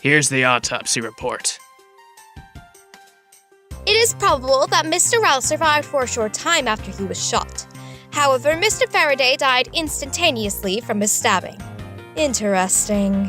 Here's the autopsy report. It is probable that Mr. Rel survived for a short time after he was shot. However, Mr. Faraday died instantaneously from his stabbing. Interesting.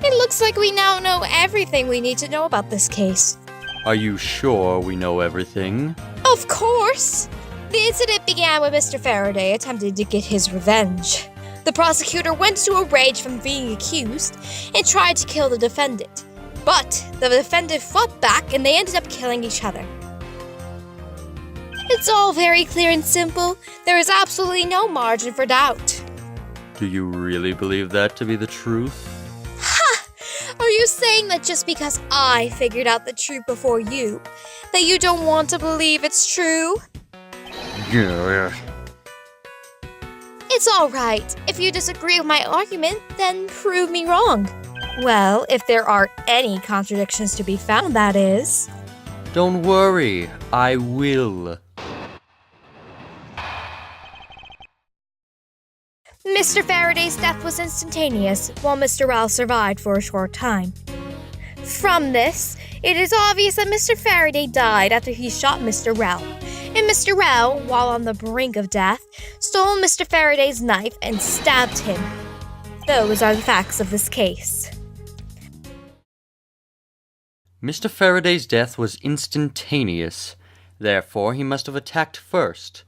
It looks like we now know everything we need to know about this case. Are you sure we know everything? Of course! The incident began when Mr. Faraday attempted to get his revenge. The prosecutor went into a rage from being accused and tried to kill the defendant. But the defendant fought back and they ended up killing each other. It's all very clear and simple. There is absolutely no margin for doubt. Do you really believe that to be the truth? Ha! Are you saying that just because I figured out the truth before you, that you don't want to believe it's true? Yeah. It's alright. If you disagree with my argument, then prove me wrong. Well, if there are any contradictions to be found, that is. Don't worry, I will. Mr. Faraday's death was instantaneous, while Mr. Rel survived for a short time. From this, it is obvious that Mr. Faraday died after he shot Mr. Rel, and Mr. Rel, while on the brink of death, stole Mr. Faraday's knife and stabbed him. Those are the facts of this case. Mr. Faraday's death was instantaneous, therefore he must have attacked first.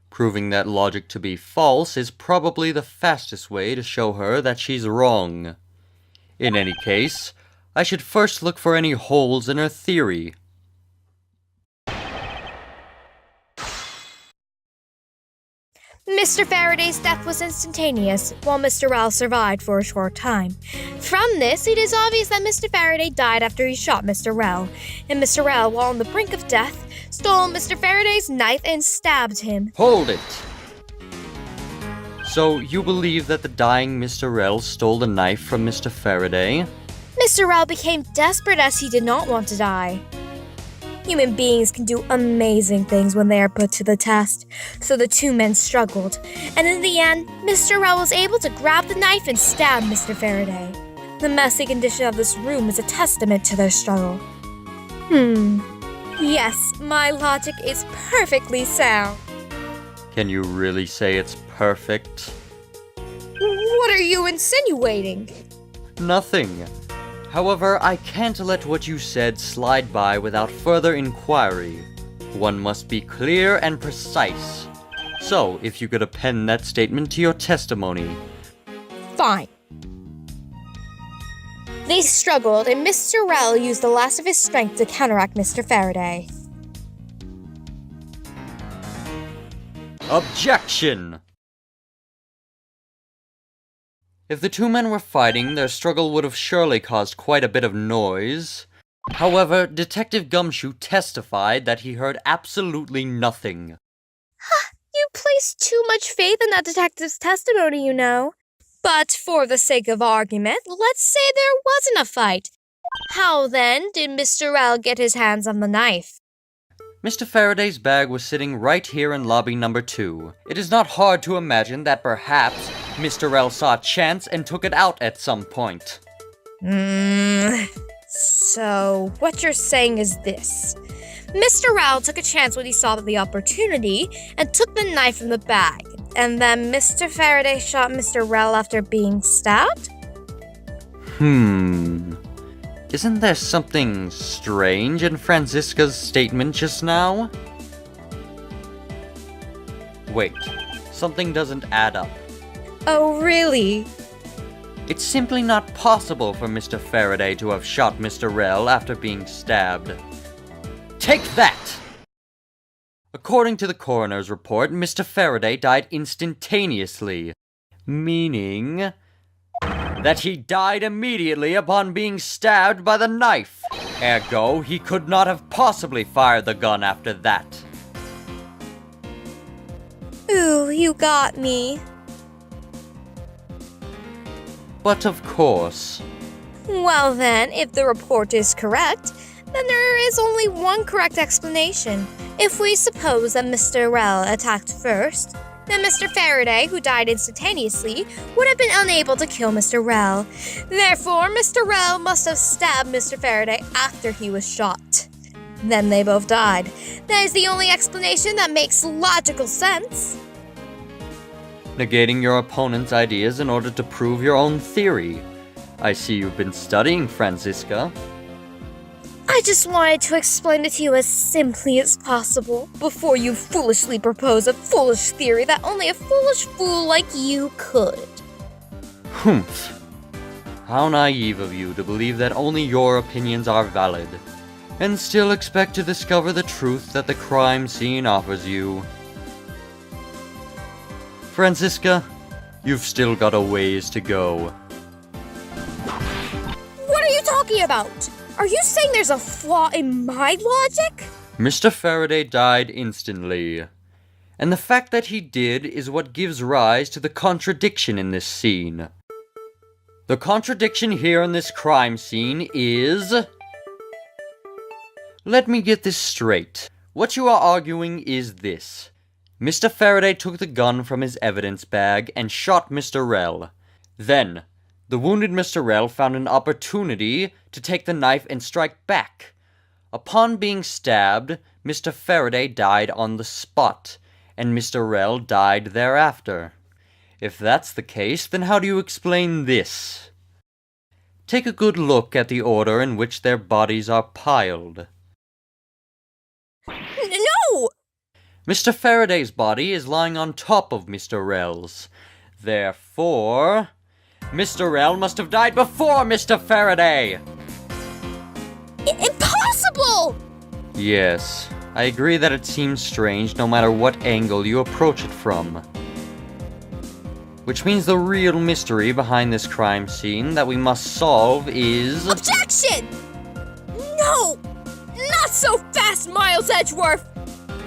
Proving that logic to be false is probably the fastest way to show her that she's wrong. In any case, I should first look for any holes in her theory. Mr. Faraday's death was instantaneous, while Mr. Rel survived for a short time. From this, it is obvious that Mr. Faraday died after he shot Mr. Rel, and Mr. Rel, while on the brink of death, stole Mr. Faraday's knife and stabbed him. Hold it! So, you believe that the dying Mr. Rel stole the knife from Mr. Faraday? Mr. Rel became desperate as he did not want to die. Human beings can do amazing things when they are put to the test, so the two men struggled, and in the end, Mr. Rel was able to grab the knife and stab Mr. Faraday. The messy condition of this room is a testament to their struggle. Yes, my logic is perfectly sound. Can you really say it's perfect? What are you insinuating? Nothing. However, I can't let what you said slide by without further inquiry. One must be clear and precise. So, if you could append that statement to your testimony. Fine. They struggled, and Mr. Rel used the last of his strength to counteract Mr. Faraday. Objection! If the two men were fighting, their struggle would have surely caused quite a bit of noise. However, Detective Gumshoe testified that he heard absolutely nothing. You placed too much faith in that detective's testimony, you know. But for the sake of argument, let's say there wasn't a fight. How then did Mr. Rel get his hands on the knife? Mr. Faraday's bag was sitting right here in lobby number 2. It is not hard to imagine that perhaps Mr. Rel saw a chance and took it out at some point. So, what you're saying is this. Mr. Rel took a chance when he saw the opportunity and took the knife from the bag. And then Mr. Faraday shot Mr. Rel after being stabbed? Isn't there something strange in Franziska's statement just now? Wait, something doesn't add up. Oh, really? It's simply not possible for Mr. Faraday to have shot Mr. Rel after being stabbed. Take that! According to the coroner's report, Mr. Faraday died instantaneously, meaning that he died immediately upon being stabbed by the knife. Ergo, he could not have possibly fired the gun after that. Ooh, you got me. But of course. Well then, if the report is correct, then there is only one correct explanation. If we suppose that Mr. Rel attacked first, then Mr. Faraday, who died instantaneously, would have been unable to kill Mr. Rel. Therefore, Mr. Rel must have stabbed Mr. Faraday after he was shot. Then they both died. That is the only explanation that makes logical sense. Negating your opponent's ideas in order to prove your own theory. I see you've been studying, Franziska. I just wanted to explain it to you as simply as possible before you foolishly propose a foolish theory that only a foolish fool like you could. Humph. How naive of you to believe that only your opinions are valid, and still expect to discover the truth that the crime scene offers you. Franziska, you've still got a ways to go. What are you talking about? Are you saying there's a flaw in my logic? Mr. Faraday died instantly, and the fact that he did is what gives rise to the contradiction in this scene. The contradiction here in this crime scene is... Let me get this straight. What you are arguing is this. Mr. Faraday took the gun from his evidence bag and shot Mr. Rel. Then, the wounded Mr. Rel found an opportunity to take the knife and strike back. Upon being stabbed, Mr. Faraday died on the spot, and Mr. Rel died thereafter. If that's the case, then how do you explain this? Take a good look at the order in which their bodies are piled. No! Mr. Faraday's body is lying on top of Mr. Rel's. Therefore, Mr. Rel must have died before Mr. Faraday! Impossible! Yes, I agree that it seems strange no matter what angle you approach it from. Which means the real mystery behind this crime scene that we must solve is... Objection! No! Not so fast, Miles Edgeworth!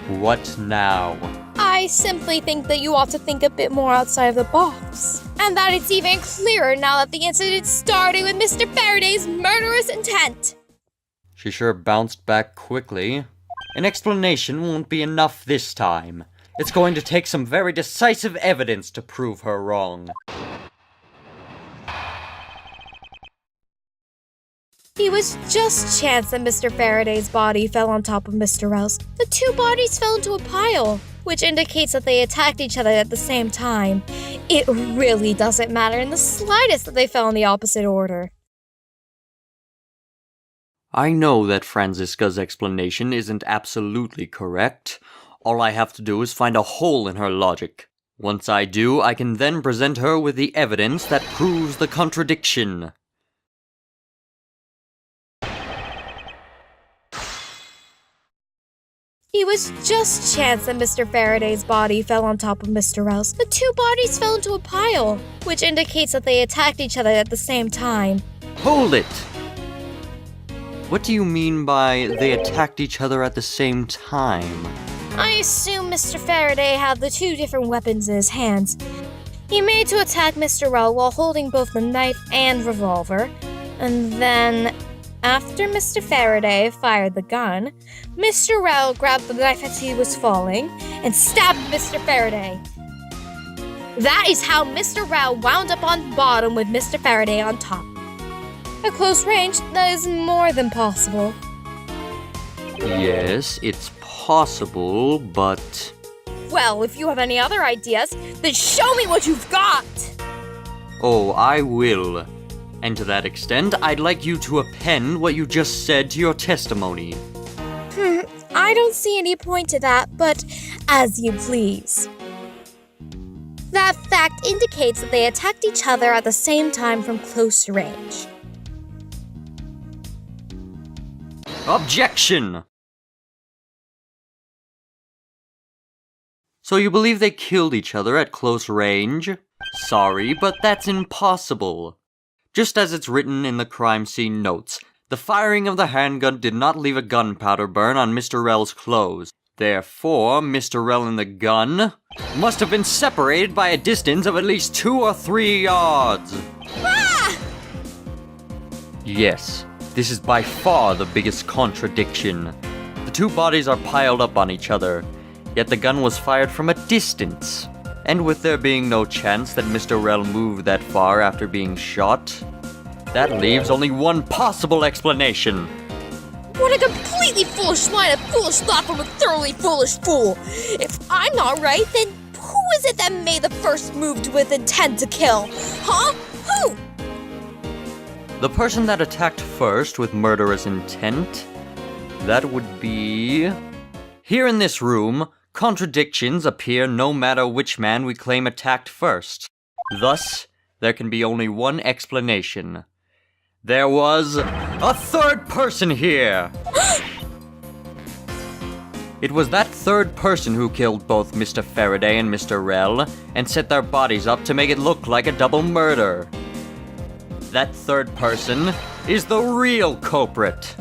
What now? I simply think that you ought to think a bit more outside of the box. And that it's even clearer now that the incident started with Mr. Faraday's murderous intent. She sure bounced back quickly. An explanation won't be enough this time. It's going to take some very decisive evidence to prove her wrong. It was just chance that Mr. Faraday's body fell on top of Mr. Rel's. The two bodies fell into a pile, which indicates that they attacked each other at the same time. It really doesn't matter in the slightest that they fell in the opposite order. I know that Franziska's explanation isn't absolutely correct. All I have to do is find a hole in her logic. Once I do, I can then present her with the evidence that proves the contradiction. It was just chance that Mr. Faraday's body fell on top of Mr. Rel's. The two bodies fell into a pile, which indicates that they attacked each other at the same time. Hold it! What do you mean by they attacked each other at the same time? I assume Mr. Faraday had the two different weapons in his hands. He made to attack Mr. Rel while holding both the knife and revolver, and then, after Mr. Faraday fired the gun, Mr. Rel grabbed the knife as he was falling and stabbed Mr. Faraday. That is how Mr. Rel wound up on bottom with Mr. Faraday on top. At close range, that is more than possible. Yes, it's possible, but... Well, if you have any other ideas, then show me what you've got! Oh, I will. And to that extent, I'd like you to append what you just said to your testimony. I don't see any point to that, but as you please. That fact indicates that they attacked each other at the same time from close range. Objection! So you believe they killed each other at close range? Sorry, but that's impossible. Just as it's written in the crime scene notes, the firing of the handgun did not leave a gunpowder burn on Mr. Rel's clothes. Therefore, Mr. Rel and the gun must have been separated by a distance of at least 2 or 3 yards. Ah! Yes, this is by far the biggest contradiction. The two bodies are piled up on each other, yet the gun was fired from a distance. And with there being no chance that Mr. Rel moved that far after being shot, that leaves only one possible explanation. What a completely foolish line of foolish thought from a thoroughly foolish fool! If I'm not right, then who is it that made the first move with intent to kill? Huh? Who? The person that attacked first with murderous intent, that would be... Here in this room, contradictions appear no matter which man we claim attacked first. Thus, there can be only one explanation. There was a third person here! It was that third person who killed both Mr. Faraday and Mr. Rel, and set their bodies up to make it look like a double murder. That third person is the real culprit.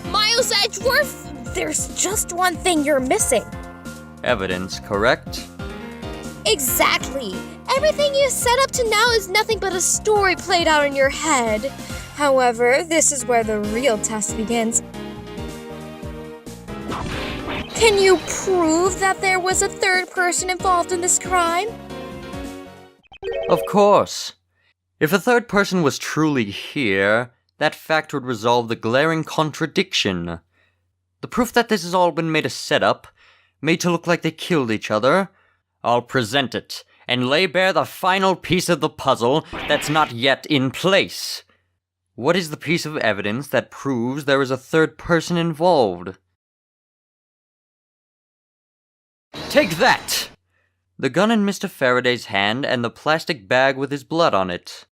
Miles Edgeworth, there's just one thing you're missing. Evidence, correct? Exactly. Everything you set up to now is nothing but a story played out in your head. However, this is where the real test begins. Can you prove that there was a third person involved in this crime? Of course. If a third person was truly here, that fact would resolve the glaring contradiction. The proof that this has all been made a setup, made to look like they killed each other, I'll present it, and lay bare the final piece of the puzzle that's not yet in place. What is the piece of evidence that proves there is a third person involved? Take that! The gun in Mr. Faraday's hand and the plastic bag with his blood on it.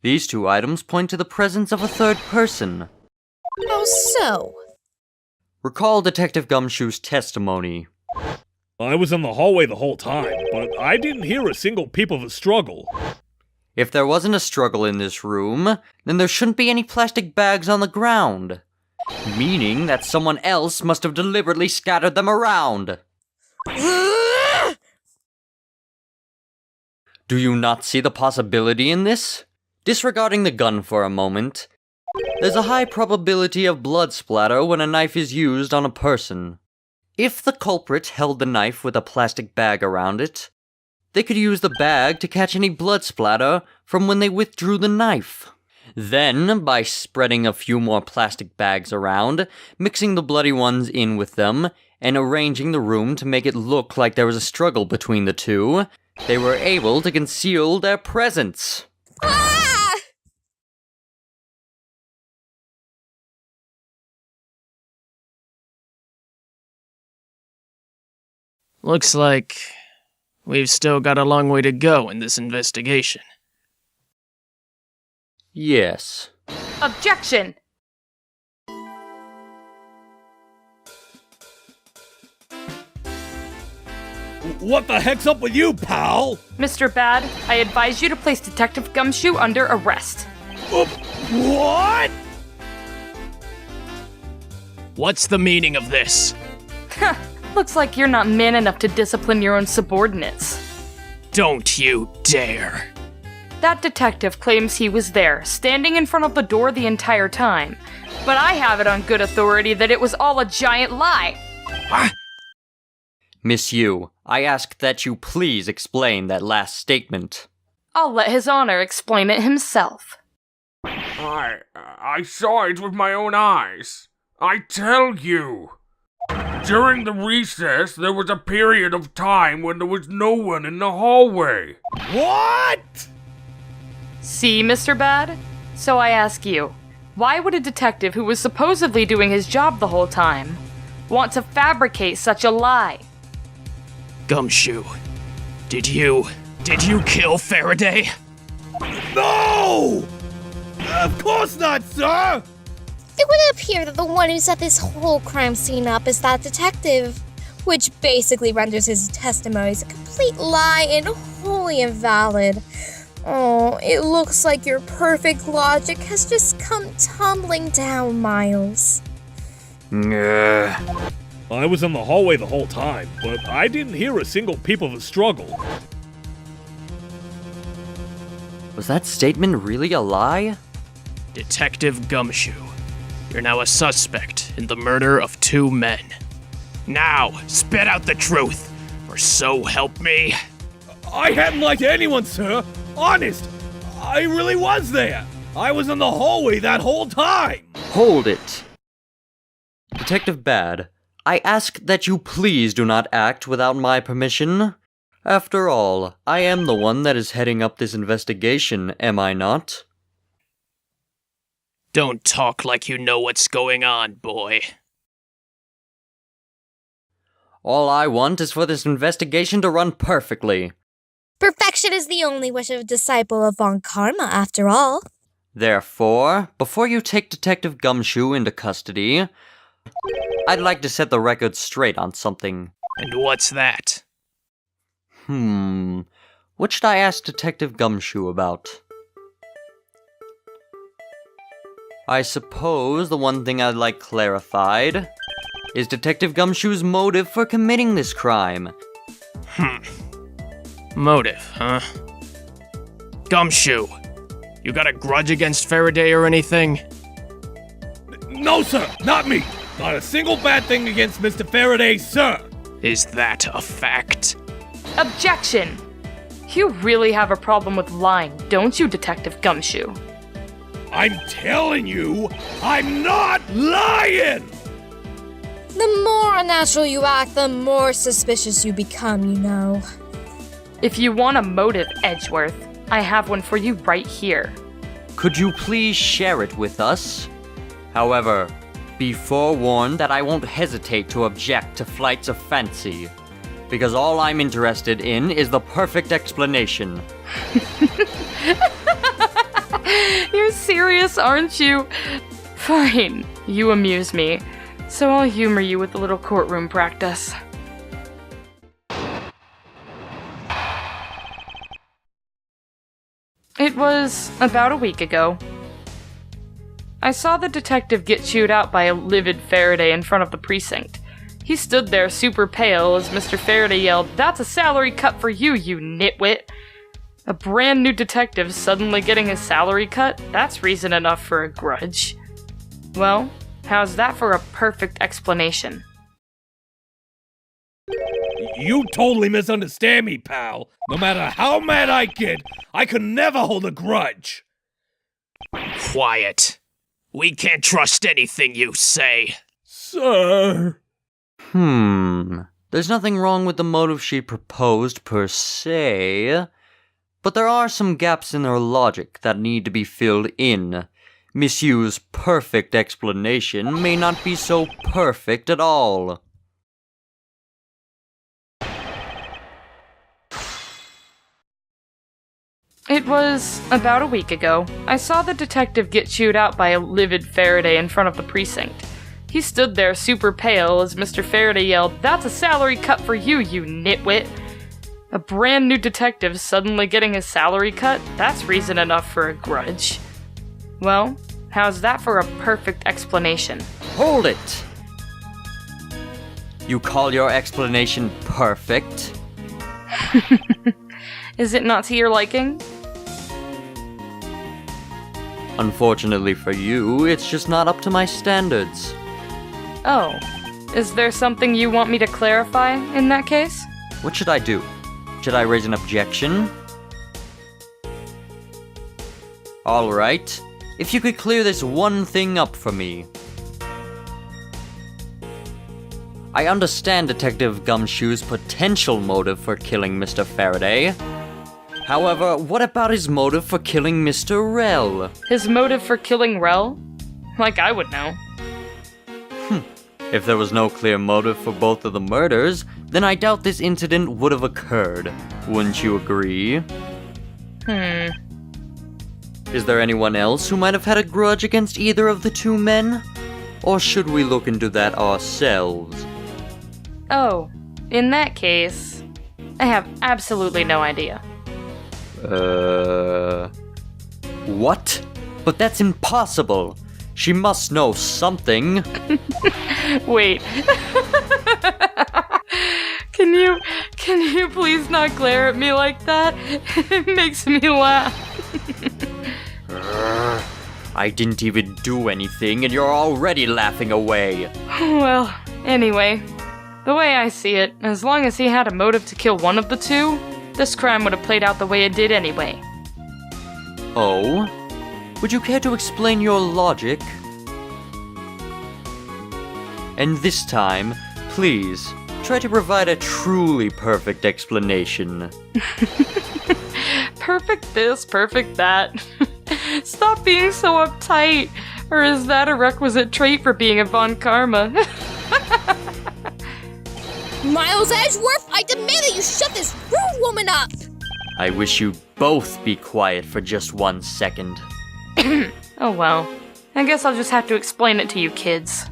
These two items point to the presence of a third person. How so? Recall Detective Gumshoe's testimony. I was in the hallway the whole time, but I didn't hear a single peep of a struggle. If there wasn't a struggle in this room, then there shouldn't be any plastic bags on the ground. Meaning that someone else must have deliberately scattered them around. Do you not see the possibility in this? Disregarding the gun for a moment, there's a high probability of blood splatter when a knife is used on a person. If the culprit held the knife with a plastic bag around it, they could use the bag to catch any blood splatter from when they withdrew the knife. Then, by spreading a few more plastic bags around, mixing the bloody ones in with them, and arranging the room to make it look like there was a struggle between the two, they were able to conceal their presence. Ah! Looks like we've still got a long way to go in this investigation. Yes. Objection! What the heck's up with you, pal? Mr. Bad, I advise you to place Detective Gumshoe under arrest. What? What's the meaning of this? Looks like you're not man enough to discipline your own subordinates. Don't you dare. That detective claims he was there, standing in front of the door the entire time. But I have it on good authority that it was all a giant lie. What? Miss Yew, I ask that you please explain that last statement. I'll let His Honor explain it himself. I saw it with my own eyes. I tell you. During the recess, there was a period of time when there was no one in the hallway. What? See, Mr. Bad? So I ask you, why would a detective who was supposedly doing his job the whole time want to fabricate such a lie? Gumshoe, did you kill Faraday? No! Of course not, sir! It would appear that the one who set this whole crime scene up is that detective, which basically renders his testimonies a complete lie and wholly invalid. Oh, it looks like your perfect logic has just come tumbling down, Miles. Ngh. I was in the hallway the whole time, but I didn't hear a single peep of a struggle. Was that statement really a lie? Detective Gumshoe, you're now a suspect in the murder of 2 men. Now, spit out the truth, or Or so help me. I hadn't lied to anyone, sir. Honest. I really was there. I was in the hallway that whole time. Hold it. Detective Bad, I ask that you please do not act without my permission. After all, I am the one that is heading up this investigation, am I not? Don't talk like you know what's going on, boy. All I want is for this investigation to run perfectly. Perfection is the only wish of a disciple of Von Karma, after all. Therefore, before you take Detective Gumshoe into custody, I'd like to set the record straight on something. And what's that? What should I ask Detective Gumshoe about? I suppose the one thing I'd like clarified is Detective Gumshoe's motive for committing this crime. Motive, huh? Gumshoe, you got a grudge against Faraday or anything? No, sir, not me. Not a single bad thing against Mr. Faraday, sir. Is that a fact? Objection! You really have a problem with lying, don't you, Detective Gumshoe? I'm telling you, I'm not lying! The more unnatural you act, the more suspicious you become, you know. If you want a motive, Edgeworth, I have one for you right here. Could you please share it with us? However, be forewarned that I won't hesitate to object to flights of fancy, because all I'm interested in is the perfect explanation. You're serious, aren't you? Fine, you amuse me, so I'll humor you with a little courtroom practice. It was about a week ago. I saw the detective get chewed out by a livid Faraday in front of the precinct. He stood there super pale as Mr. Faraday yelled, "That's a salary cut for you, you nitwit!" A brand new detective suddenly getting his salary cut? That's reason enough for a grudge. Well, how's that for a perfect explanation? You totally misunderstand me, pal. No matter how mad I get, I could never hold a grudge. Quiet. We can't trust anything you say. Sir. There's nothing wrong with the motive she proposed per se, but there are some gaps in her logic that need to be filled in. Miss Yew's perfect explanation may not be so perfect at all. It was about a week ago. I saw the detective get chewed out by a livid Faraday in front of the precinct. He stood there super pale as Mr. Faraday yelled, "That's a salary cut for you, you nitwit!" A brand new detective suddenly getting his salary cut? That's reason enough for a grudge. Well, how's that for a perfect explanation? Hold it! You call your explanation perfect? Is it not to your liking? Unfortunately for you, it's just not up to my standards. Oh, is there something you want me to clarify in that case? What should I do? Should I raise an objection? Alright, if you could clear this one thing up for me. I understand Detective Gumshoe's potential motive for killing Mr. Faraday. However, what about his motive for killing Mr. Rel? His motive for killing Rel? Like I would know. If there was no clear motive for both of the murders, then I doubt this incident would have occurred. Wouldn't you agree? Is there anyone else who might have had a grudge against either of the two men? Or should we look into that ourselves? Oh, in that case, I have absolutely no idea. What? But that's impossible! She must know something! Wait. Can you please not glare at me like that? It makes me laugh. I didn't even do anything and you're already laughing away. Well, anyway, The way I see it, as long as he had a motive to kill one of the two, this crime would have played out the way it did anyway. Oh? Would you care to explain your logic? And this time, please, try to provide a truly perfect explanation. Perfect this, perfect that. Stop being so uptight. Or is that a requisite trait for being a Von Karma? Miles Edgeworth, I demand that you shut this rude woman up! I wish you'd both be quiet for just 1 second. Oh well. I guess I'll just have to explain it to you kids.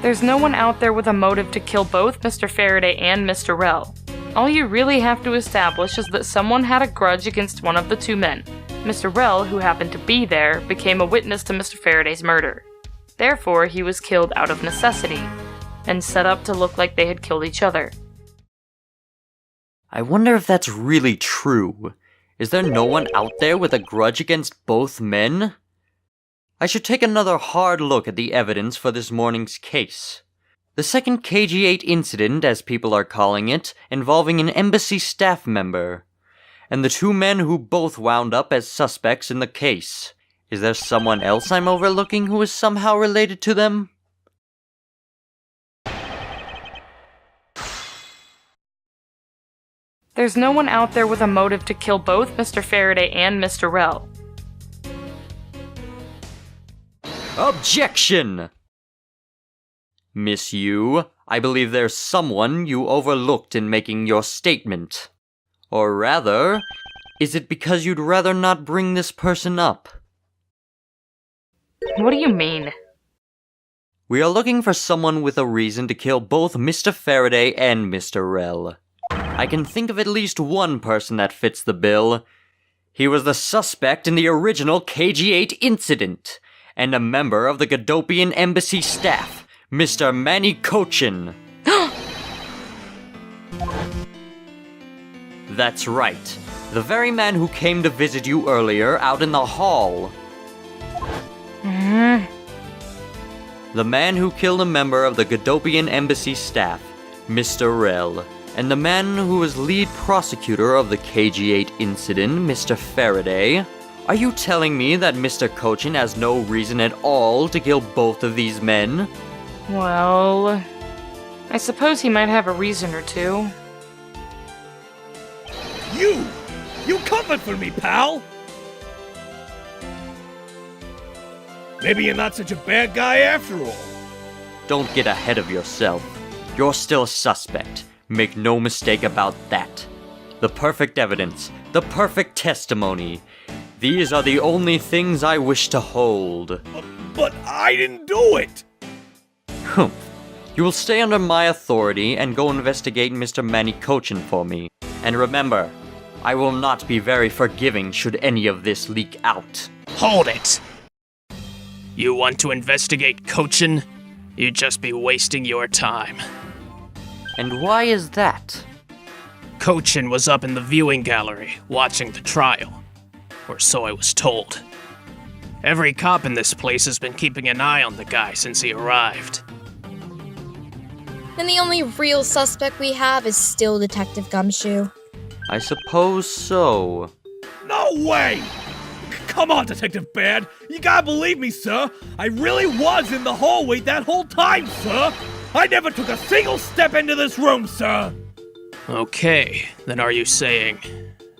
There's no one out there with a motive to kill both Mr. Faraday and Mr. Rel. All you really have to establish is that someone had a grudge against one of the two men. Mr. Rel, who happened to be there, became a witness to Mr. Faraday's murder. Therefore, he was killed out of necessity, and set up to look like they had killed each other. I wonder if that's really true. Is there no one out there with a grudge against both men? I should take another hard look at the evidence for this morning's case. The second KG-8 incident, as people are calling it, involving an embassy staff member, and the two men who both wound up as suspects in the case. Is there someone else I'm overlooking who is somehow related to them? There's no one out there with a motive to kill both Mr. Faraday and Mr. Rel. Objection! Miss Yew, I believe there's someone you overlooked in making your statement. Or rather, is it because you'd rather not bring this person up? What do you mean? We are looking for someone with a reason to kill both Mr. Faraday and Mr. Rel. I can think of at least one person that fits the bill. He was the suspect in the original KG-8 incident, and a member of the Godopian embassy staff, Mr. Manny Cochin. That's right. The very man who came to visit you earlier out in the hall. The man who killed a member of the Godopian embassy staff, Mr. Rel, and the man who was lead prosecutor of the KG-8 incident, Mr. Faraday. Are you telling me that Mr. Cochin has no reason at all to kill both of these men? Well, I suppose he might have a reason or two. You coming for me, pal? Maybe you're not such a bad guy after all. Don't get ahead of yourself. You're still a suspect. Make no mistake about that. The perfect evidence, the perfect testimony. These are the only things I wish to hold. But I didn't do it! Humph. You will stay under my authority and go investigate Mr. Manny Cochin for me. And remember, I will not be very forgiving should any of this leak out. Hold it! You want to investigate Cochin? You'd just be wasting your time. And why is that? Cochin was up in the viewing gallery, watching the trial. Or so I was told. Every cop in this place has been keeping an eye on the guy since he arrived. And the only real suspect we have is still Detective Gumshoe. I suppose so. No way! Come on, Detective Bad. You gotta believe me, sir. I really was in the hallway that whole time, sir. I never took a single step into this room, sir. Okay, then are you saying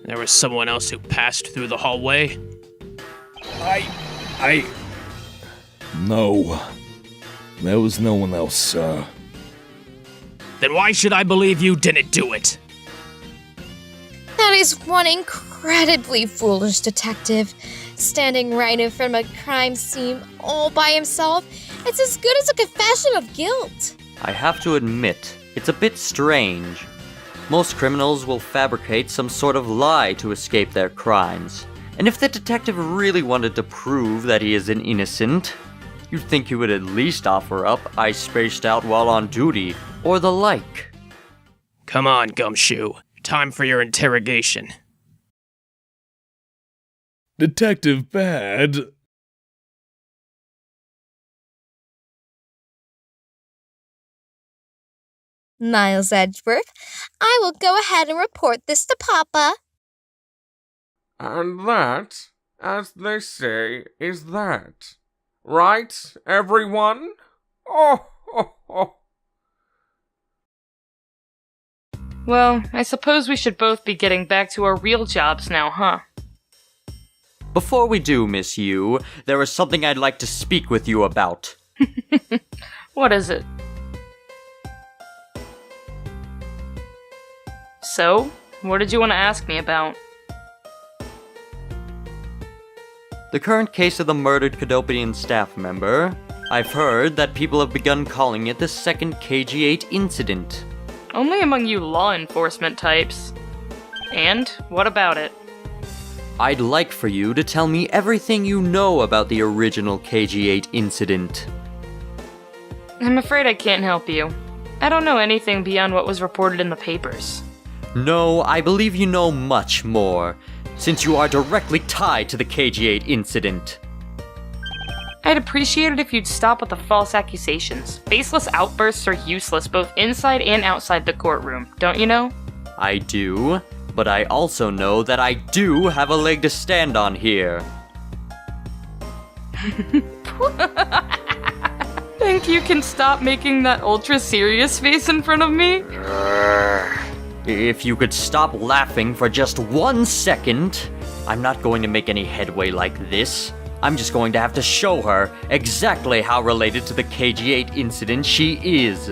there was someone else who passed through the hallway? No. There was no one else, sir. Then why should I believe you didn't do it? That is one incredibly foolish detective. Standing right in front of a crime scene all by himself. It's as good as a confession of guilt. I have to admit, it's a bit strange. Most criminals will fabricate some sort of lie to escape their crimes. And if the detective really wanted to prove that he is an innocent, you'd think he would at least offer up "I spaced out while on duty" or the like. Come on, Gumshoe. Time for your interrogation. Detective Bad, Miles Edgeworth. I will go ahead and report this to Papa. And that, as they say, is that. Right, everyone? Oh, ho, ho. Well, I suppose we should both be getting back to our real jobs now, huh? Before we do, Miss Yew, there is something I'd like to speak with you about. What is it? So, what did you want to ask me about? The current case of the murdered Cadopian staff member. I've heard that people have begun calling it the second KG-8 incident. Only among you law enforcement types. And, what about it? I'd like for you to tell me everything you know about the original KG-8 incident. I'm afraid I can't help you. I don't know anything beyond what was reported in the papers. No, I believe you know much more, since you are directly tied to the KG-8 incident. I'd appreciate it if you'd stop with the false accusations. Baseless outbursts are useless both inside and outside the courtroom, don't you know? I do, but I also know that I do have a leg to stand on here. Think you can stop making that ultra-serious face in front of me? If you could stop laughing for just 1 second, I'm not going to make any headway like this. I'm just going to have to show her exactly how related to the KG-8 incident she is.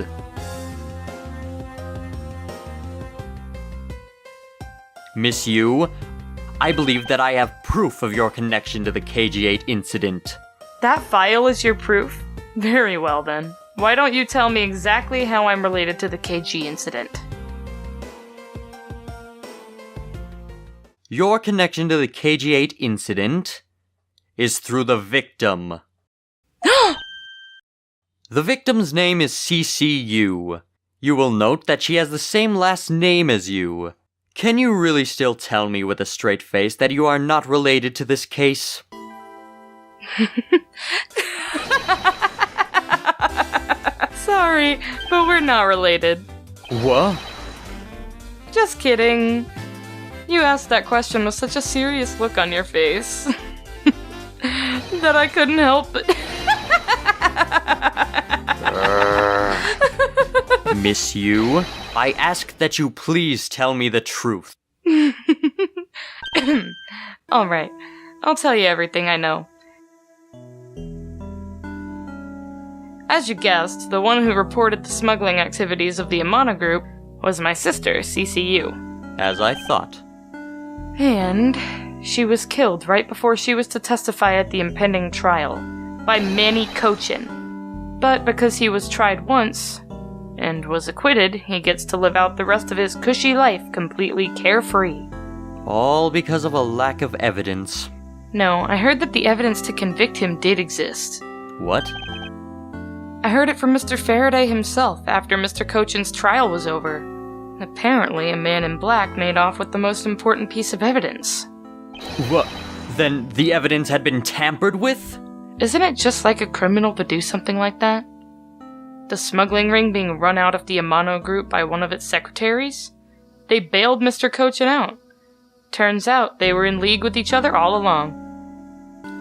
Miss Yew, I believe that I have proof of your connection to the KG-8 incident. That file is your proof? Very well then. Why don't you tell me exactly how I'm related to the KG incident? Your connection to the KG-8 incident is through the victim. The victim's name is CCU. You will note that she has the same last name as you. Can you really still tell me with a straight face that you are not related to this case? Sorry, but we're not related. What? Just kidding. You asked that question with such a serious look on your face that I couldn't help but... Miss Yew, I ask that you please tell me the truth. Alright, I'll tell you everything I know. As you guessed, the one who reported the smuggling activities of the Amana group was my sister, CCU. As I thought. And she was killed right before she was to testify at the impending trial by Manny Cochin. But because he was tried once and was acquitted, he gets to live out the rest of his cushy life completely carefree. All because of a lack of evidence. No, I heard that the evidence to convict him did exist. What? I heard it from Mr. Faraday himself after Mr. Cochin's trial was over. Apparently, a man in black made off with the most important piece of evidence. What? Then the evidence had been tampered with? Isn't it just like a criminal to do something like that? The smuggling ring being run out of the Amano group by one of its secretaries? They bailed Mr. Cochin out. Turns out they were in league with each other all along.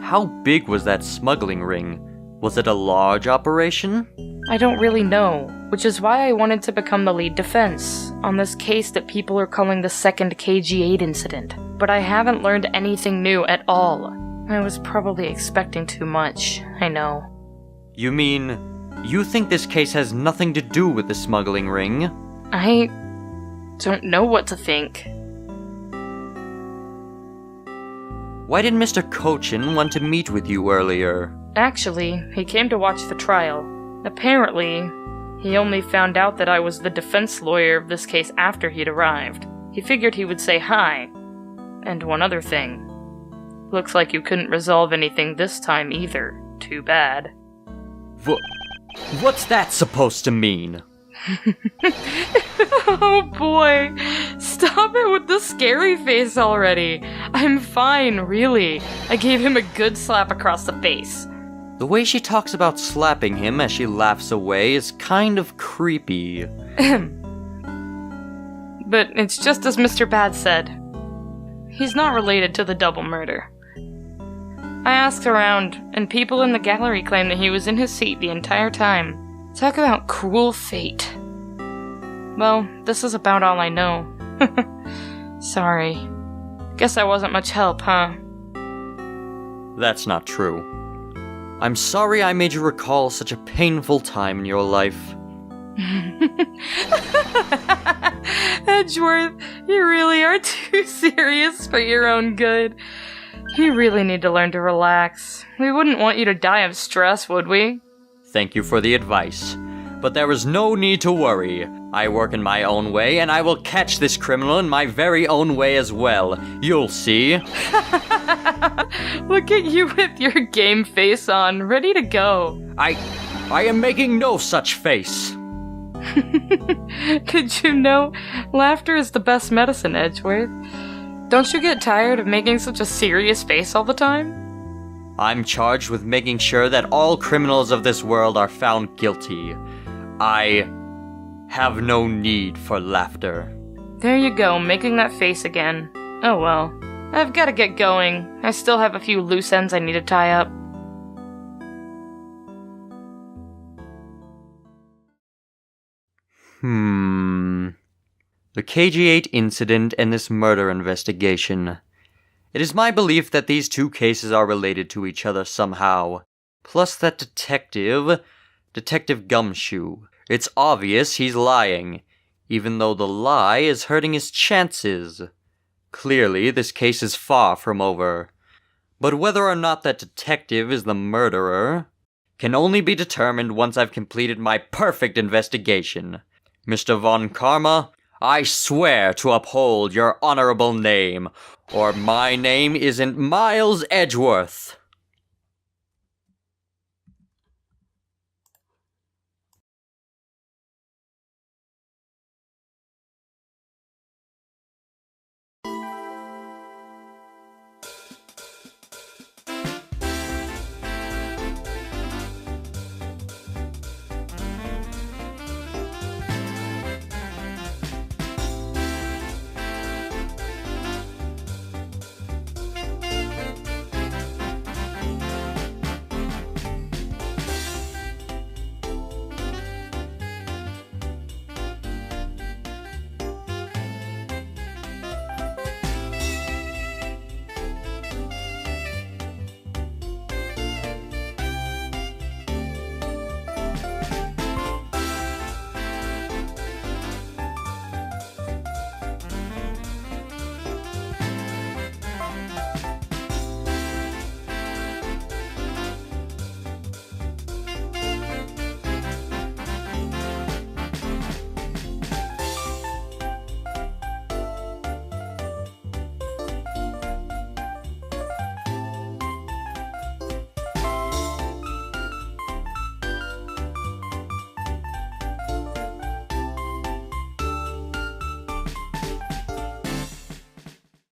How big was that smuggling ring? Was it a large operation? I don't really know, which is why I wanted to become the lead defense on this case that people are calling the second KG-8 incident. But I haven't learned anything new at all. I was probably expecting too much, I know. You mean, you think this case has nothing to do with the smuggling ring? I don't know what to think. Why did Mr. Cochin want to meet with you earlier? Actually, he came to watch the trial. Apparently, he only found out that I was the defense lawyer of this case after he'd arrived. He figured he would say hi. And one other thing. Looks like you couldn't resolve anything this time either. Too bad. What's that supposed to mean? Oh boy, stop it with the scary face already. I'm fine, really. I gave him a good slap across the face. The way she talks about slapping him as she laughs away is kind of creepy. but it's just as Mr. Bad said. He's not related to the double murder. I asked around, and people in the gallery claim that he was in his seat the entire time. Talk about cruel fate. Well, this is about all I know. Sorry. Guess I wasn't much help, huh? That's not true. I'm sorry I made you recall such a painful time in your life. Edgeworth, you really are too serious for your own good. You really need to learn to relax. We wouldn't want you to die of stress, would we? Thank you for the advice. But there is no need to worry. I work in my own way, and I will catch this criminal in my very own way as well. You'll see. Look at you with your game face on, ready to go. I am making no such face. Did you know laughter is the best medicine, Edgeworth? Don't you get tired of making such a serious face all the time? I'm charged with making sure that all criminals of this world are found guilty. I have no need for laughter. There you go, making that face again. Oh well. I've gotta get going. I still have a few loose ends I need to tie up. The KG-8 incident and this murder investigation. It is my belief that these two cases are related to each other somehow. Plus that Detective Gumshoe. It's obvious he's lying, even though the lie is hurting his chances. Clearly, this case is far from over. But whether or not that detective is the murderer can only be determined once I've completed my perfect investigation. Mr. Von Karma, I swear to uphold your honorable name, or my name isn't Miles Edgeworth.